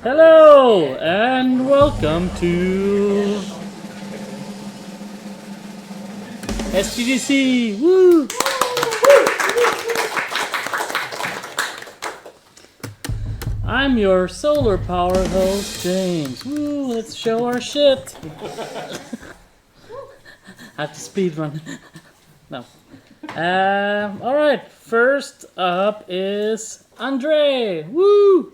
Hello and welcome to SGDC. Woo! I'm your solar power host, James. Woo! Let's show our shit. I have to speed run. No. All right. First up is Andre. Woo!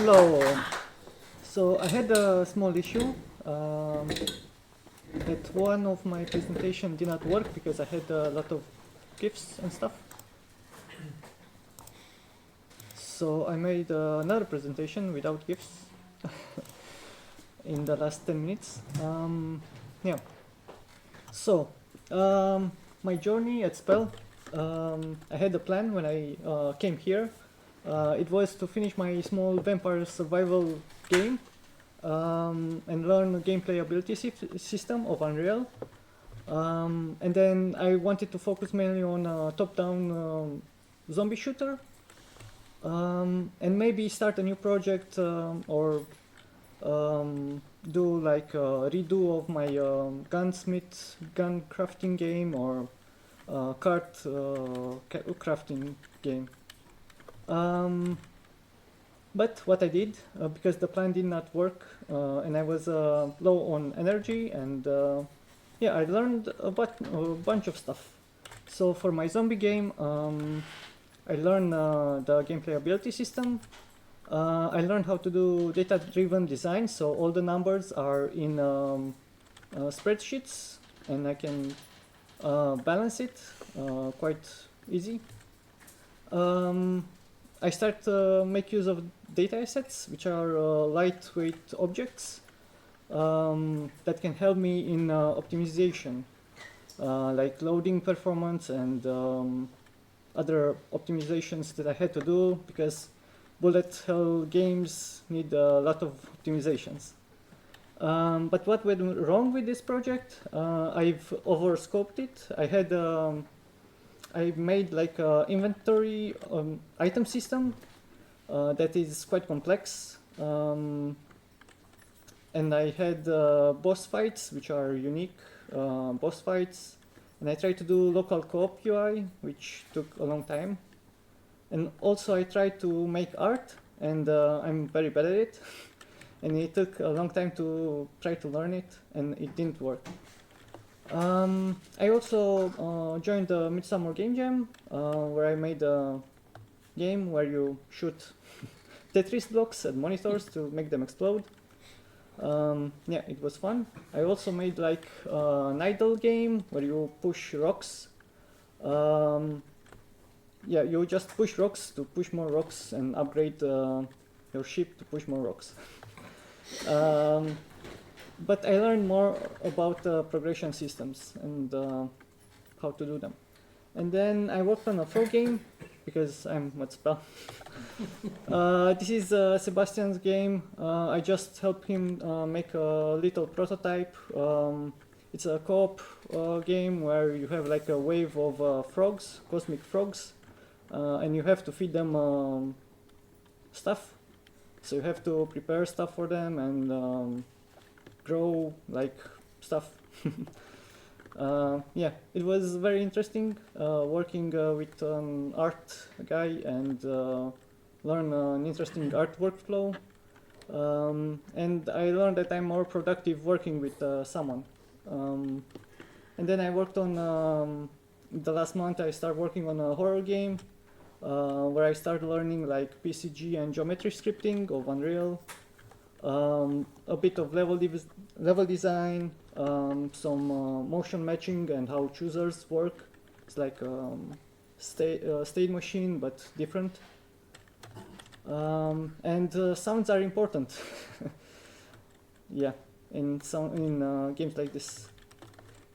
Hello. So I had a small issue that one of my presentation did not work because I had a lot of GIFs and stuff. So I made another presentation without GIFs in the last 10 minutes. Yeah. So my journey at Spell, I had a plan when I came here. It was to finish my small vampire survival game and learn the game playability system of Unreal. And then I wanted to focus mainly on a top-down zombie shooter and maybe start a new project or do like a redo of my gunsmith gun crafting game or cart crafting game. But what I did, because the plan did not work and I was low on energy and yeah, I learned a bunch of stuff. So for my zombie game, I learned the game playability system. I learned how to do data-driven design, so all the numbers are in spreadsheets and I can balance it quite easy. I start to make use of data assets, which are lightweight objects that can help me in optimization, like loading performance and other optimizations that I had to do because bullet hell games need a lot of optimizations. But what went wrong with this project? I've overscoped it. I made like an inventory item system that is quite complex. And I had boss fights, which are unique boss fights. And I tried to do local co-op UI, which took a long time. And also I tried to make art, and I'm very bad at it. And it took a long time to try to learn it, and it didn't work. I also joined the Midsummer Game Jam, where I made a game where you shoot Tetris blocks at monitors to make them explode. Yeah, it was fun. I also made like an idle game where you push rocks. Yeah, you just push rocks to push more rocks and upgrade your ship to push more rocks. But I learned more about progression systems and how to do them. And then I worked on a frog game because I'm at Spell. This is Sebastian's game. I just helped him make a little prototype. It's a co-op game where you have like a wave of frogs, cosmic frogs, and you have to feed them stuff. So you have to prepare stuff for them and grow like stuff. Yeah, it was very interesting working with an art guy and learn an interesting art workflow. And I learned that I'm more productive working with someone. And then I worked on the last month I started working on a horror game where I started learning like PCG and geometry scripting of Unreal. A bit of level design, some motion matching and how choosers work. It's like state machine but different. And sounds are important. Yeah, in games like this.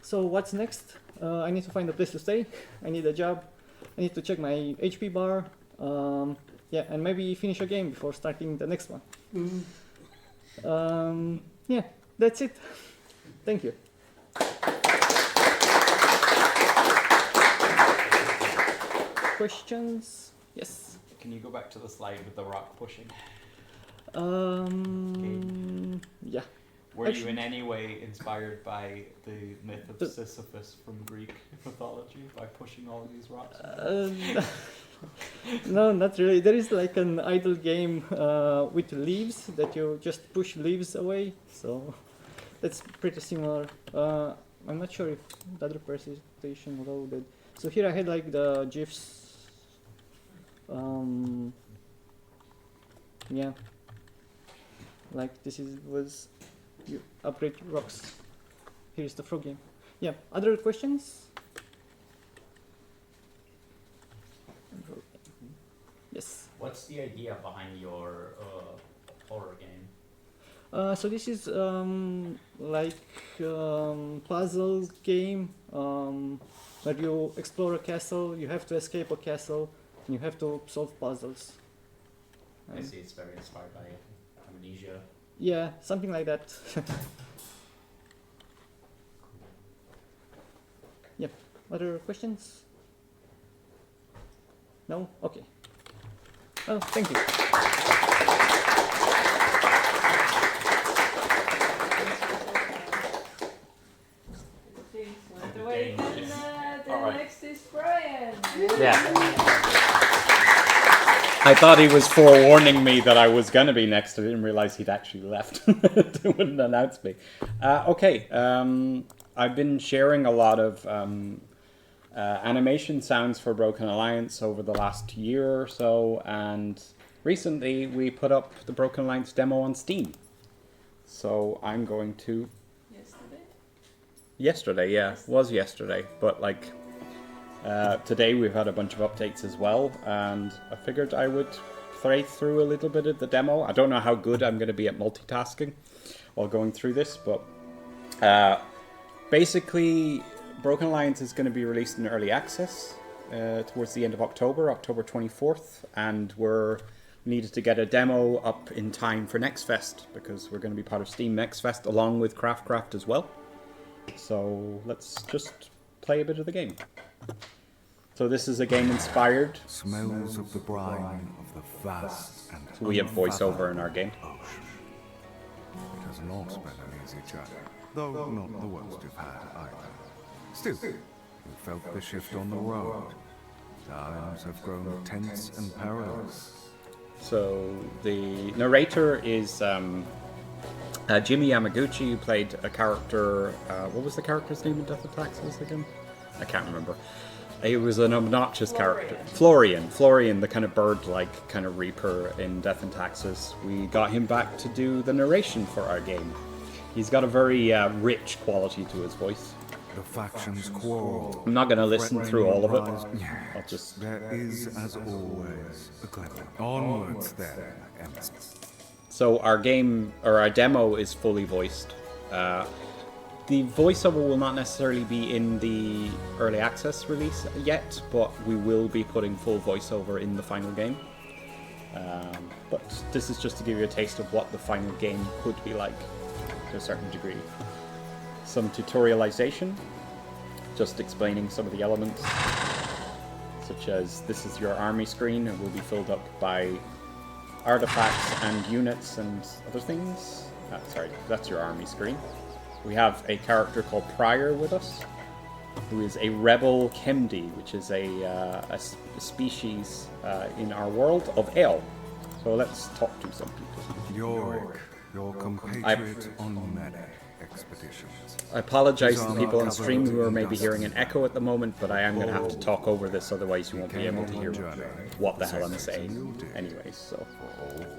So what's next? I need to find a place to stay. I need a job. I need to check my HP bar. Yeah, and maybe finish a game before starting the next one. Yeah, that's it. Thank you. questions? Yes. Can you go back to the slide with the rock pushing? Yeah. Were you in any way inspired by the myth of Sisyphus from Greek mythology by pushing all these rocks? No, not really. There is like an idle game with leaves that you just push leaves away. So that's pretty similar. I'm not sure if the other presentation loaded. So here I had like the GIFs. Yeah. Like this was you upgrade rocks. Here's the frog game. Yeah. Other questions? Yes. What's the idea behind your horror game? So this is like puzzle game where you explore a castle, you have to escape a castle, and you have to solve puzzles. I see it's very inspired by Amnesia. Yeah, something like that. Yeah. Other questions? No? Okay. Oh, thank you. Wait, then next is Brian. Yeah. I thought he was forewarning me that I was going to be next. I didn't realize he'd actually left. He wouldn't announce me. Okay. I've been sharing a lot of animation sounds for Broken Alliance over the last year or so, and recently we put up the Broken Alliance demo on Steam. So I'm going to... Yesterday, yeah. Was yesterday. But like... today we've had a bunch of updates as well, and I figured I would play through a little bit of the demo. I don't know how good I'm going to be at multitasking while going through this, but basically Broken Alliance is going to be released in early access towards the end of October 24th, and we're needed to get a demo up in time for Next Fest, because we're going to be part of Steam Next Fest along with Craft as well. So let's just play a bit of the game. So this is a game inspired. Smells of the brine of the vast and So we have voiceover in our game. ocean. It has not been an easy journey, though not the worst you've had either. Still, you felt the shift on the road. Times have grown tense and perilous. So the narrator is Jimmy Yamaguchi, who played a character. What was the character's name in Death of Taxes again? I can't remember. He was an obnoxious character. Florian, the kind of bird-like kind of reaper in Death and Taxes. We got him back to do the narration for our game. He's got a very rich quality to his voice. The factions quarrel. I'm not going to listen through all of it. I'll just... There is, as always, a glimmer. Onwards, then, Emerson. So our game, or our demo, is fully voiced. The voiceover will not necessarily be in the early access release yet, but we will be putting full voiceover in the final game. But this is just to give you a taste of what the final game could be like to a certain degree. Some tutorialization, just explaining some of the elements, such as this is your army screen. It will be filled up by artifacts and units and other things. Sorry, that's your army screen. We have a character called Prior with us, who is a rebel Kemdi, which is a species in our world of ale. So let's talk to some people. Yorick, your compatriot on many expeditions. I apologize to the people on stream who are maybe hearing an echo at the moment, but I am going to have to talk over this, otherwise you won't be able to hear what the hell I'm saying. Anyways, so...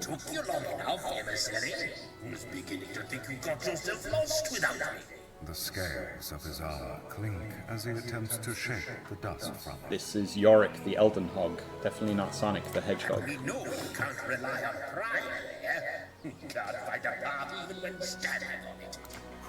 Took you long enough, emissary. Was beginning to think you got yourself lost without me. The scales of his armor clink as he attempts to shake the dust from it. This is Yorick the Elden Hog, definitely not Sonic the Hedgehog. We know you can't rely on Pride, eh? You can't find a path even when standing on it.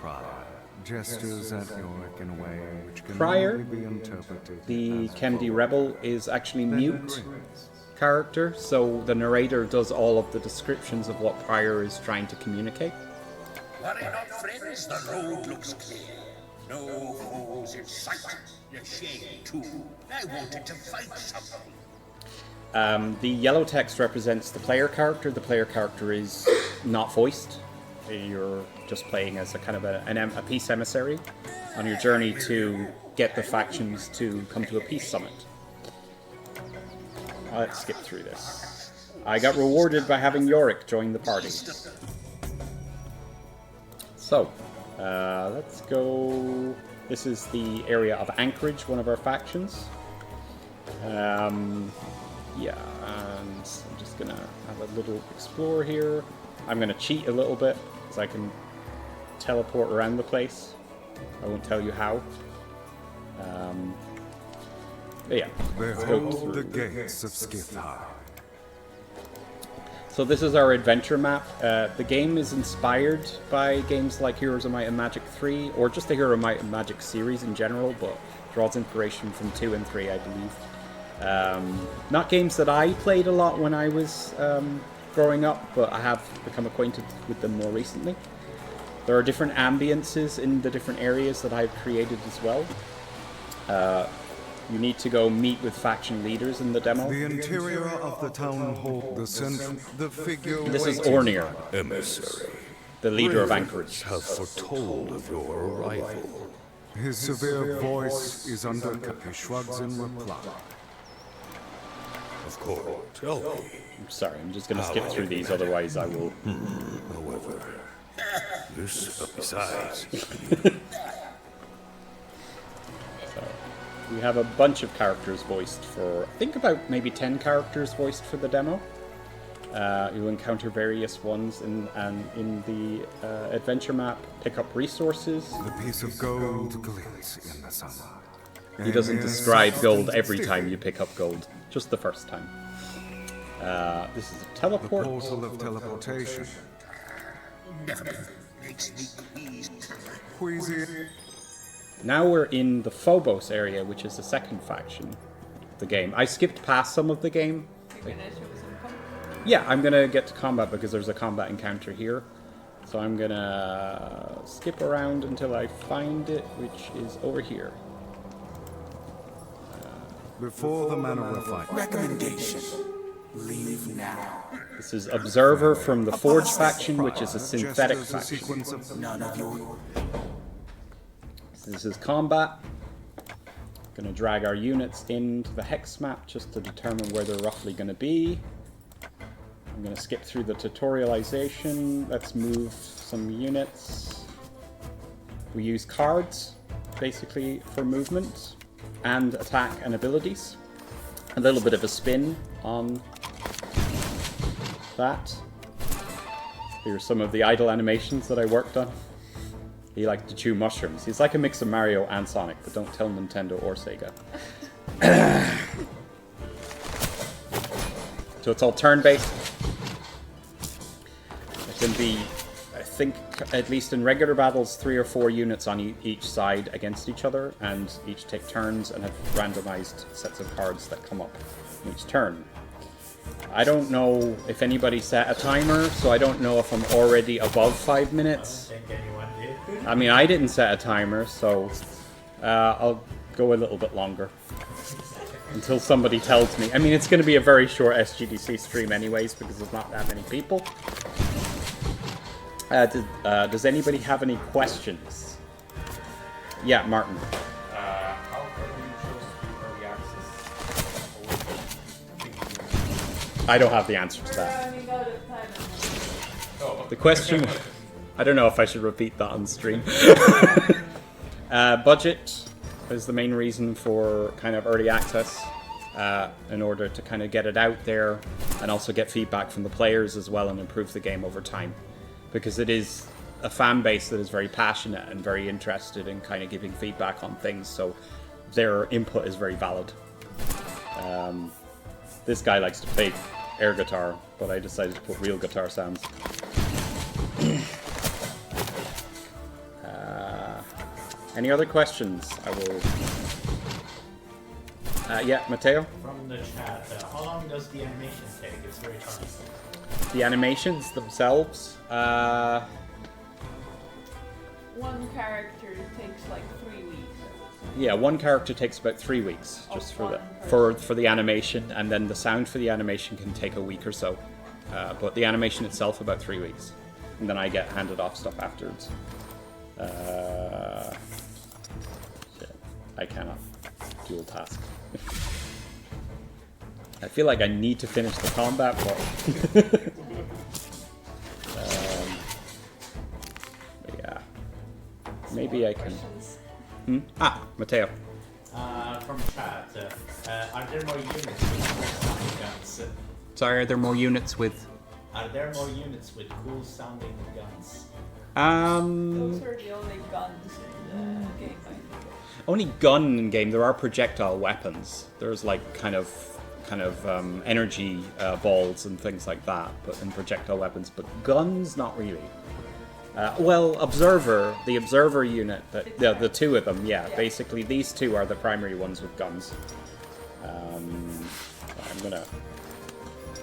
Prior gestures at Yorick in a way which can Prior, only be interpreted the as Kemdi Rebel, is actually Then mute rings. character, so the narrator does all of the descriptions of what Prior is trying to communicate. Worry not, friends, the road looks clear. No foes in sight. A shame, too. I wanted to fight something. The yellow text represents the player character. The player character is not voiced. You're just playing as a kind of a peace emissary on your journey to get the factions to come to a peace summit. Let's skip through this. I got rewarded by having Yorick join the party. So, let's go... This is the area of Anchorage, one of our factions. Yeah, and I'm just gonna have a little explore here. I'm gonna cheat a little bit, so I can teleport around the place. I won't tell you how. But yeah, let's go Behold the through. gates of Skithai. So this is our adventure map. The game is inspired by games like Heroes of Might and Magic 3, or just the Hero of Might and Magic series in general, but draws inspiration from 2 and 3, I believe. Not games that I played a lot when I was growing up, but I have become acquainted with them more recently. There are different ambiences in the different areas that I've created as well. You need to go meet with faction leaders in the demo. The interior of the town hall, the central, the figure. This is waiting. Ornir, Emissary, the leader of ravens Anchorage. have foretold of your arrival. His severe voice is undercut. He shrugs in reply. Of course, tell me. I'm sorry, I'm just going to skip through these, otherwise I will... However, this besides. We have a bunch of characters voiced for, I think about maybe 10 characters voiced for the demo. You'll encounter various ones in the adventure map, pick up resources. The piece of gold glints in the sunlight. He doesn't describe gold every time you pick up gold, just the first time. This is a The teleport. portal of teleportation. Queasy. Now we're in the Phobos area, which is the second faction of the game. I skipped past some of the game. You're gonna show us some combat? Yeah, I'm gonna get to combat because there's a combat encounter here. So I'm gonna skip around until I find it, which is over here. Before the manner of fight. Recommendation. Leave now. This is Observer from the Forge faction, which is a synthetic Gestures a faction. sequence of None of your This is combat. Gonna drag our units into the hex map just to determine where they're roughly gonna be. I'm gonna skip through the tutorialization. Let's move some units. We use cards, basically, for movement and attack and abilities. A little bit of a spin on that. Here are some of the idle animations that I worked on. He likes to chew mushrooms. He's like a mix of Mario and Sonic, but don't tell Nintendo or Sega. So it's all turn-based. It can be, I think, at least in regular battles, 3 or 4 units on each side against each other, and each take turns and have randomized sets of cards that come up in each turn. I don't know if anybody set a timer, so I don't know if I'm already above 5 minutes. I don't think anyone did. I mean, I didn't set a timer, so I'll go a little bit longer until somebody tells me. I mean, it's going to be a very short SGDC stream anyways, because there's not that many people. Does anybody have any questions? Yeah, Martin. How come you chose to do early access? I don't have the answer to We're that. running out of time. Oh, The question... I don't know if I should repeat that on stream. Budget is the main reason for kind of early access, in order to kind of get it out there and also get feedback from the players as well and improve the game over time. Because it is a fan base that is very passionate and very interested in kind of giving feedback on things, so their input is very valid. This guy likes to play air guitar, but I decided to put real guitar sounds. Any other questions? I will... yeah, Matteo? from the chat, how long does the animation take? It's very tiny. The animations themselves? One character takes like 3 weeks. Yeah, one character takes about 3 weeks just for the animation, and then the sound for the animation can take a week or so. But the animation itself about 3 weeks, and then I get handed off stuff afterwards. Shit, I cannot dual task. I feel like I need to finish the combat, but yeah, maybe I can. Matteo. From chat, are there more units with sounding guns? Sorry, are there more units with? Are there more units with cool sounding guns? Those are the only guns in the game, I think. Only gun in game. There are projectile weapons. There's like kind of energy balls and things like that, but in projectile weapons. But guns, not really. Well, the observer unit, the two of them, yeah. Basically, these two are the primary ones with guns.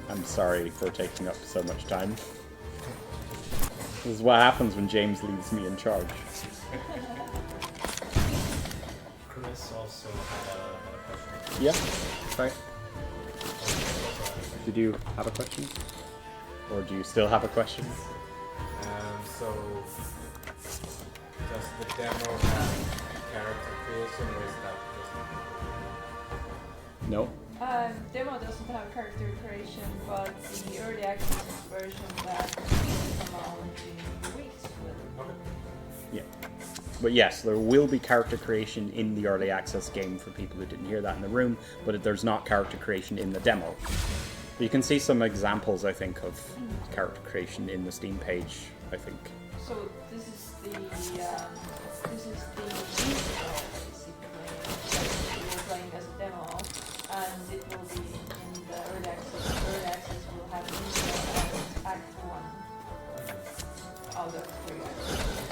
I'm sorry for taking up so much time. This is what happens when James leaves me in charge. Chris also had a question. Yeah, right. Did you have a question? Or do you still have a question? So, does the demo have character creation, or is that just... No. Demo doesn't have character creation, but the early access version that will come out in weeks will. Okay. Yeah. But yes, there will be character creation in the early access game for people who didn't hear that in the room, but there's not character creation in the demo. You can see some examples, I think, of character creation in the Steam page, I think. So this is the basically that we were playing as a demo, and it will be in the early access. Early access will have intro as Act 1 out of 3 acts,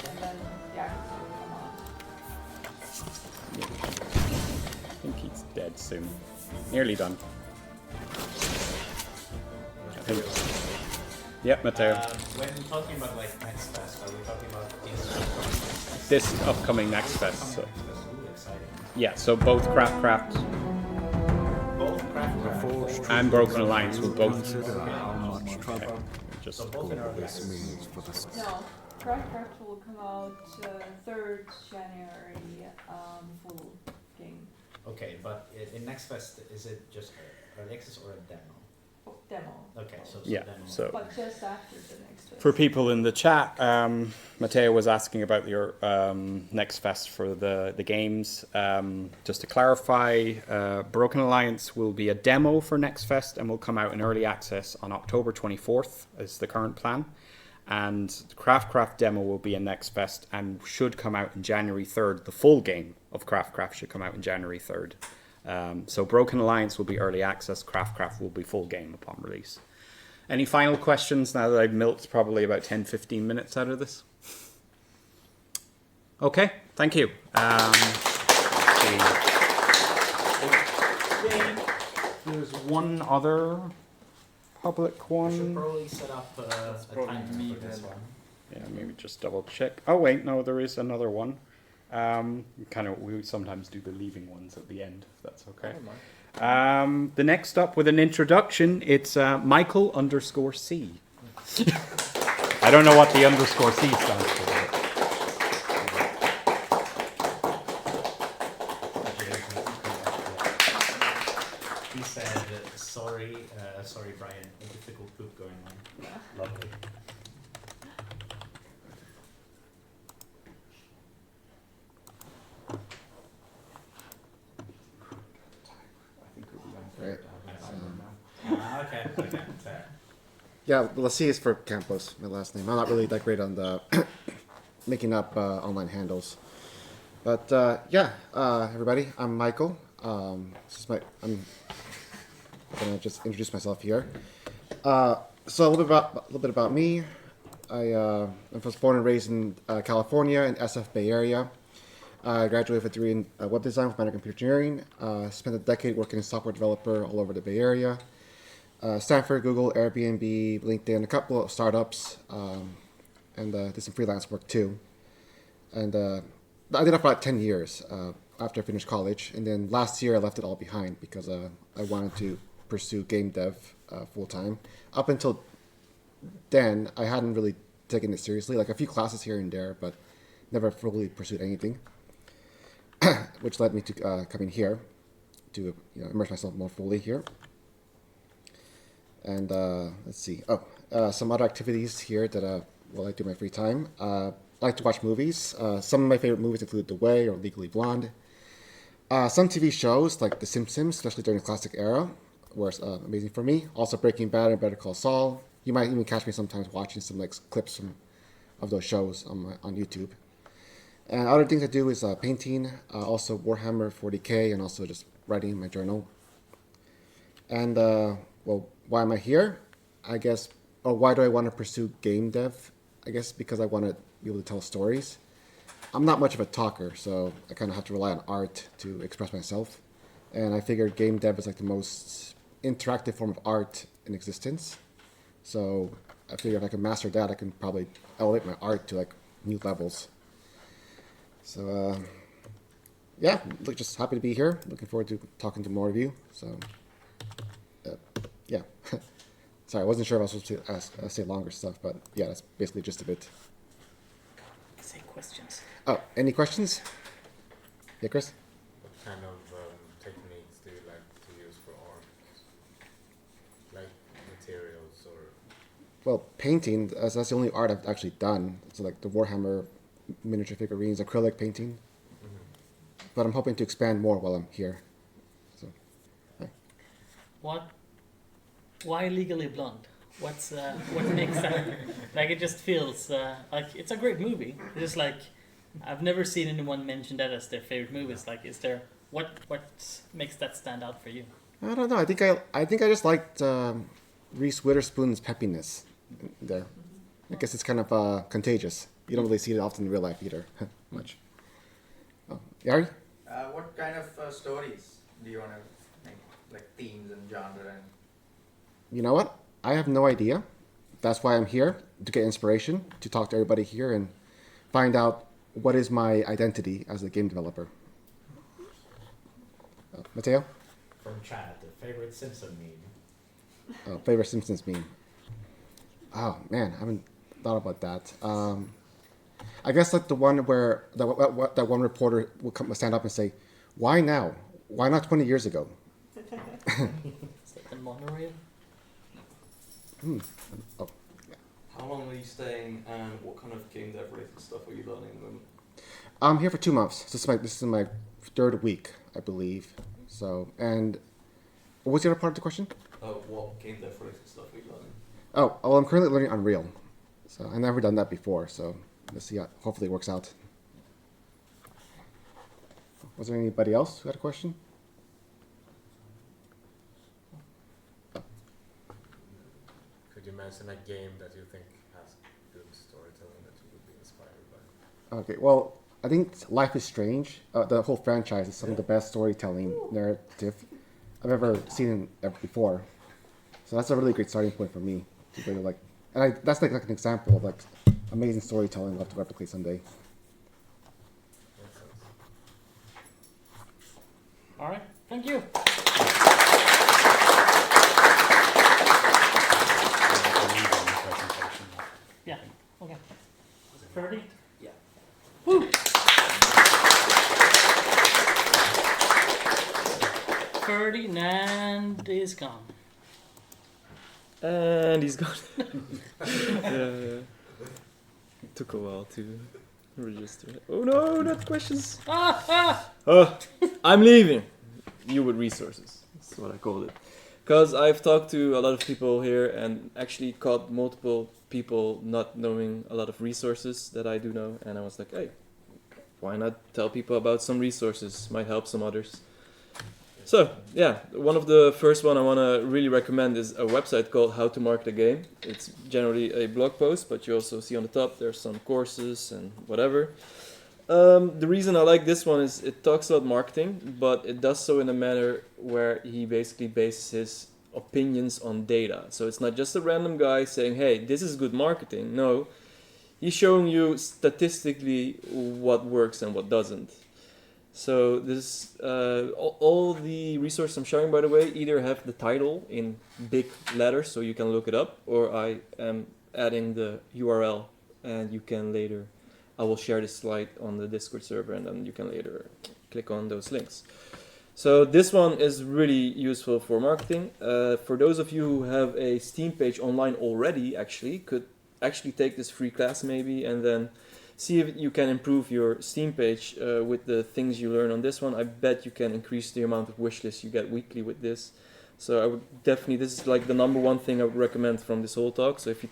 and then the Act 2 will come out. I think he's dead soon. Nearly done. I think. Yep, Matteo. When talking about like Next Fest, are we talking about This upcoming Next Fest. So. Ooh, exciting. Yeah, so both Craft Both Craft and Broken Alliance will both. Consider how much trouble Just So both in our this means for the No, Craft will come out 3rd January, full game. Okay, but in Next Fest, is it just early access or a demo? Demo, Okay, so Yeah, demo. so. but just after the next phase. For people in the chat, Matteo was asking about your Next Fest for the games. Just to clarify, Broken Alliance will be a demo for Next Fest and will come out in early access on October 24th, is the current plan. And Craft demo will be in Next Fest and should come out in January 3rd. The full game of Craft should come out in January 3rd. So Broken Alliance will be early access, Craft will be full game upon release. Any final questions now that I've milked probably about 10-15 minutes out of this? Okay, thank you. There's one other public We should one. probably set up a timer for this one. Yeah, maybe just double check. Oh wait, no, there is another one. We sometimes do the leaving ones at the end, if that's okay. The next up with an introduction, it's Michael _C. I don't know what the _C stands for. He said, sorry Brian, a difficult poop going on. Lovely. Okay, fair. Yeah, Lassie is for Campos, my last name. I'm not really that great on the making up online handles. But everybody, I'm Michael. I'm gonna just introduce myself here. So a little bit about me. I was born and raised in California, in SF Bay Area. I graduated with a degree in web design with minor in computer engineering. Spent a decade working as a software developer all over the Bay Area. Stanford, Google, Airbnb, LinkedIn, a couple of startups, and did some freelance work too. And I did that for about 10 years. after I finished college, and then last year I left it all behind because I wanted to pursue game dev full time. Up until then, I hadn't really taken it seriously, like a few classes here and there, but never fully pursued anything, which led me to coming here to immerse myself more fully here. And let's see. Some other activities here that I do in my free time. I like to watch movies. Some of my favorite movies include The Way or Legally Blonde. Some TV shows like The Simpsons, especially during the classic era, were amazing for me. Also Breaking Bad and Better Call Saul. You might even catch me sometimes watching some clips of those shows on YouTube. And other things I do is painting, also Warhammer 40k, and also just writing in my journal. And why am I here? I guess, or why do I want to pursue game dev? I guess because I want to be able to tell stories. I'm not much of a talker, so I kind of have to rely on art to express myself. And I figured game dev is like the most interactive form of art in existence. So I figured if I can master that, I can probably elevate my art to new levels. So just happy to be here. Looking forward to talking to more of you. So yeah. Sorry, I wasn't sure if I was supposed to say longer stuff, but yeah, that's basically just a bit. Say questions. Oh, any questions? Yeah, Chris? What kind of techniques do you like to use for art? Like materials or? Well, painting, that's the only art I've actually done. So like the Warhammer miniature figurines, acrylic painting. Mm-hmm. But I'm hoping to expand more while I'm here. So, yeah. Why Legally Blonde? What makes that? Like, it just feels like it's a great movie. It's just like I've never seen anyone mention that as their favorite movie. It's like, is there what makes that stand out for you? I don't know. I think I just liked Reese Witherspoon's peppiness there. I guess it's kind of contagious. You don't really see it often in real life either, much. Oh, Yari? What kind of stories do you want to make, like themes and genre? And you know what? I have no idea. That's why I'm here, to get inspiration, to talk to everybody here and find out what is my identity as a game developer. Matteo? From chat, the favorite Simpson meme. Favorite Simpsons meme. Oh man, I haven't thought about that. I guess like the one where that one reporter would stand up and say, "Why now? Why not 20 years ago?" Is that the monorail? Oh. How long are you staying, and what kind of game dev related stuff are you learning at the moment? I'm here for 2 months. This is my third week, I believe. So, and what was the other part of the question? What game dev related stuff are you learning? Oh, well, I'm currently learning Unreal. So I've never done that before. So let's see. Hopefully it works out. Was there anybody else who had a question? Could you mention a game that you think has good storytelling that you would be inspired by? Okay, well, I think Life is Strange. The whole franchise is some of the best storytelling narrative I've ever seen before. So that's a really great starting point for me to really and that's like an example of amazing storytelling I'd love to replicate someday. All right, thank you. Yeah. Okay. 30. Yeah. Woo. Ferdinand is gone. And he's gone. Yeah. It took a while to register. Oh no, not questions. I'm leaving. You with resources. That's what I called it. Because I've talked to a lot of people here and actually caught multiple people not knowing a lot of resources that I do know. And I was like, hey, why not tell people about some resources? Might help some others. So, yeah, one of the first one I want to really recommend is a website called How to Market a Game. It's generally a blog post, but you also see on the top there's some courses and whatever. The reason I like this one is it talks about marketing, but it does so in a manner where he basically bases his opinions on data. So it's not just a random guy saying, hey, this is good marketing. No, he's showing you statistically what works and what doesn't. So this all the resources I'm showing, by the way, either have the title in big letters so you can look it up, or I am adding the URL and you can later. I will share this slide on the Discord server, and then you can later click on those links. So this one is really useful for marketing. For those of you who have a Steam page online already, could actually take this free class maybe, and then see if you can improve your Steam page with the things you learn on this one. I bet you can increase the amount of wishlists you get weekly with this. So I would definitely, this is like the number one thing I would recommend from this whole talk. So if you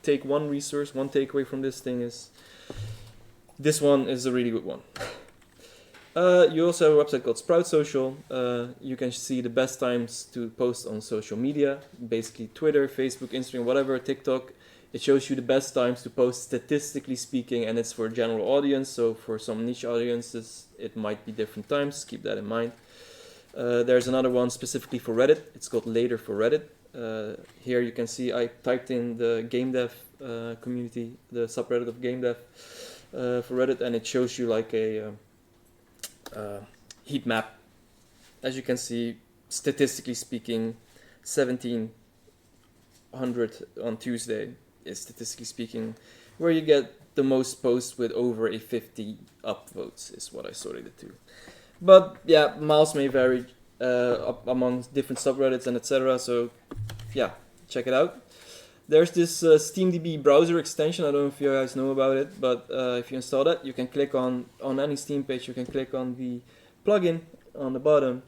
take one resource, one takeaway from this thing is, this one is a really good one. You also have a website called Sprout Social. You can see the best times to post on social media, basically Twitter, Facebook, Instagram, whatever, TikTok. It shows you the best times to post, statistically speaking, and it's for a general audience. So for some niche audiences, it might be different times. Keep that in mind. There's another one specifically for Reddit. It's called Later for Reddit. Here you can see I typed in the game dev community, the subreddit of game dev for Reddit, and it shows you like a heat map. As you can see, statistically speaking, 1700 on Tuesday is statistically speaking where you get the most posts with over a 50 upvotes is what I sorted it to. But yeah, miles may vary among different subreddits and etc. So yeah, check it out. There's this SteamDB browser extension. I don't know if you guys know about it, but if you install that, you can click on any Steam page, you can click on the plugin on the bottom.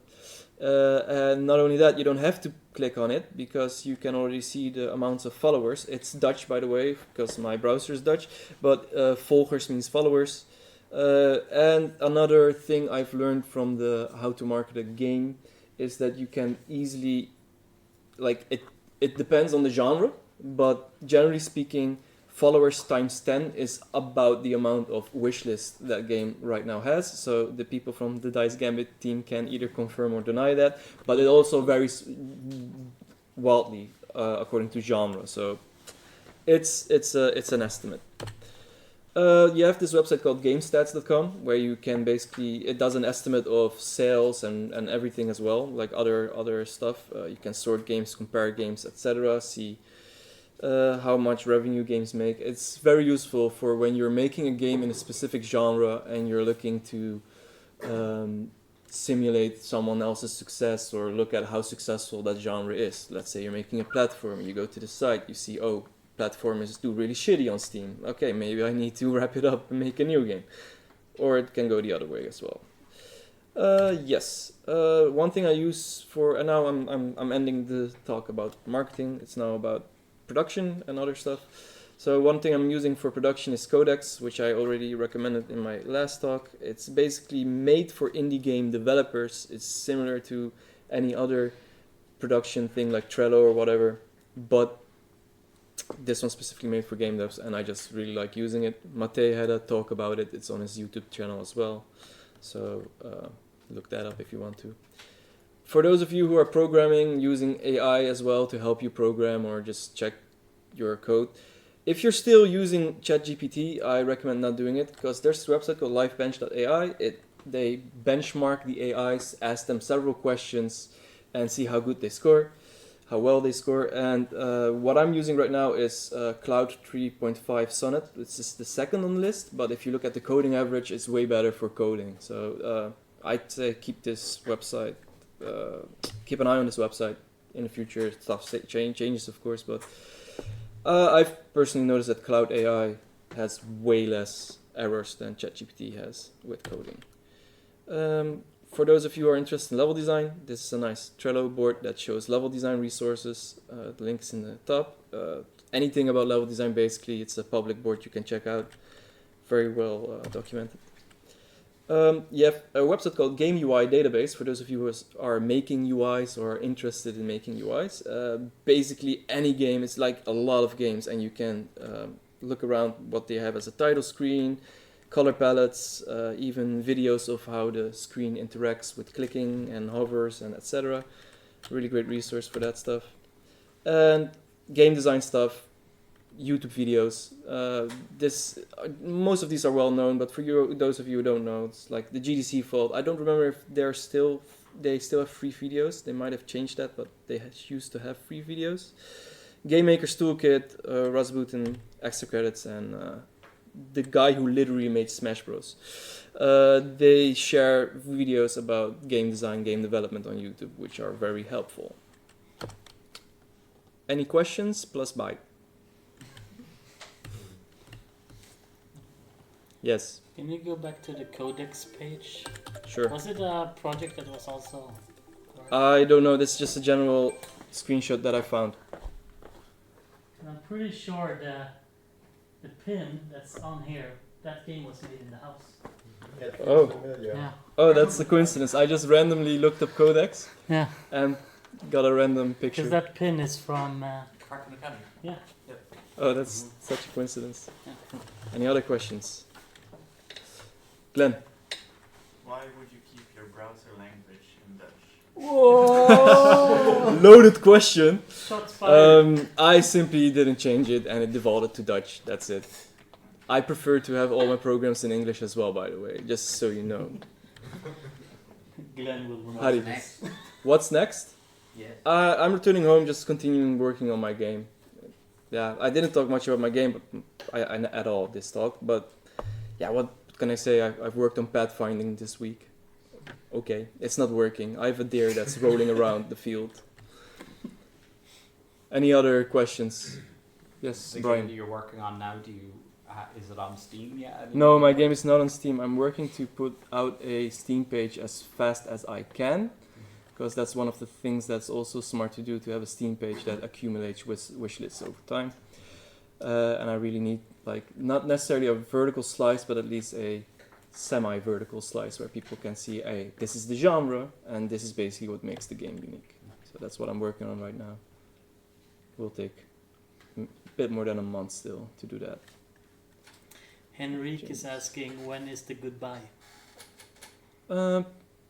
And not only that, you don't have to click on it because you can already see the amounts of followers. It's Dutch, by the way, because my browser is Dutch, but volgers means followers. And another thing I've learned from the how to market a game is that you can easily, like, it depends on the genre, but generally speaking, followers times 10 is about the amount of wishlist that game right now has. So the people from the Dice Gambit team can either confirm or deny that, but it also varies wildly according to genre. So it's an estimate. You have this website called GameStats.com where you can basically, it does an estimate of sales and everything as well, like other stuff. You can sort games, compare games, etc. See how much revenue games make. It's very useful for when you're making a game in a specific genre and you're looking to simulate someone else's success or look at how successful that genre is. Let's say you're making a platform, you go to the site, you see, oh, platformers do really shitty on Steam. Okay, maybe I need to wrap it up and make a new game. Or it can go the other way as well. Yes. One thing I use for, and now I'm ending the talk about marketing. It's now about production and other stuff. So one thing I'm using for production is Codex, which I already recommended in my last talk. It's basically made for indie game developers. It's similar to any other production thing like Trello or whatever, but this one's specifically made for game devs, and I just really like using it. Mate had a talk about it. It's on his YouTube channel as well. So look that up if you want to. For those of you who are programming, using AI as well to help you program or just check your code. If you're still using ChatGPT, I recommend not doing it because there's a website called lifebench.ai. They benchmark the AIs, ask them several questions, and see how good they score, how well they score. And what I'm using right now is Cloud 3.5 Sonnet. This is the second on the list, but if you look at the coding average, it's way better for coding. So I'd say keep this website. Keep an eye on this website in the future. Stuff changes, of course, but I've personally noticed that Cloud AI has way less errors than ChatGPT has with coding. For those of you who are interested in level design, this is a nice Trello board that shows level design resources. The link's in the top. Anything about level design, basically, it's a public board you can check out. Very well documented. You have a website called Game UI Database for those of you who are making UIs or are interested in making UIs. Basically, any game, it's like a lot of games, and you can look around what they have as a title screen, color palettes, even videos of how the screen interacts with clicking and hovers and etc. Really great resource for that stuff. And game design stuff. YouTube videos. Most of these are well known, but for those of you who don't know, it's like the GDC fault. I don't remember if they still have free videos. They might have changed that, but they used to have free videos. Game Maker's Toolkit, Rasputin, extra credits, and the guy who literally made Smash Bros. They share videos about game design, game development on YouTube, which are very helpful. Any questions? Plus bye. Yes. Can you go back to the codex page? Sure. Was it a project that was also? I don't know. This is just a general screenshot that I found. I'm pretty sure the pin that's on here, that game was made in the house. Yeah. Oh, that's a coincidence. I just randomly looked up codex. Yeah. And got a random picture. Because that pin is from. Kraken Academy. Yeah. Yep. Oh, that's such a coincidence. Yeah. Any other questions? Glenn. Why would you keep your browser language in Dutch? Whoa! Loaded question. Shots fired. I simply didn't change it and it defaulted to Dutch. That's it. I prefer to have all my programs in English as well, by the way, just so you know. Glenn will remember. What's next? What's next? Yeah. I'm returning home, just continuing working on my game. Yeah, I didn't talk much about my game, but I at all this talk. But yeah, what can I say? I've worked on pathfinding this week. Okay, it's not working. I have a deer that's rolling around the field. Any other questions? Yes, The Brian. game that you're working on now, is it on Steam yet? No, my game is not on Steam. I'm working to put out a Steam page as fast as I can, because that's one of the things that's also smart to do, to have a Steam page that accumulates wish lists over time. And I really need, like, not necessarily a vertical slice, but at least a semi-vertical slice where people can see, hey, this is the genre, and this is basically what makes the game unique. So that's what I'm working on right now. Will take a bit more than a month still to do that. Henrik is asking, when is the goodbye?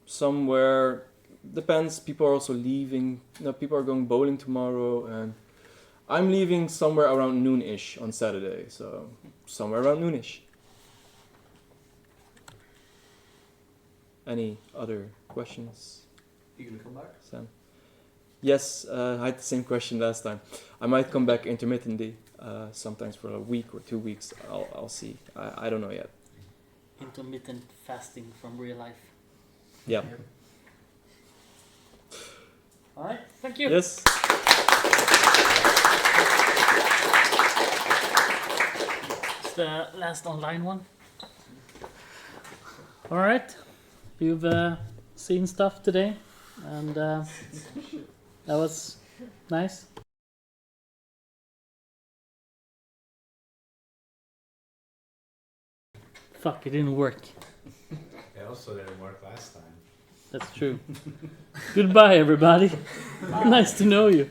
Somewhere, depends. People are also leaving. No, people are going bowling tomorrow, and I'm leaving somewhere around noon-ish on Saturday. So somewhere around noon-ish. Any other questions? You gonna come back? Sam? Yes, I had the same question last time. I might come back intermittently, sometimes for a week or 2 weeks. I'll see. I don't know yet. Intermittent fasting from real life. Yeah. Alright, thank you. Yes. It's the last online one. Alright, you've seen stuff today, and that was nice. Fuck, it didn't work. It also didn't work last time. That's true. Goodbye, everybody. Nice to know you.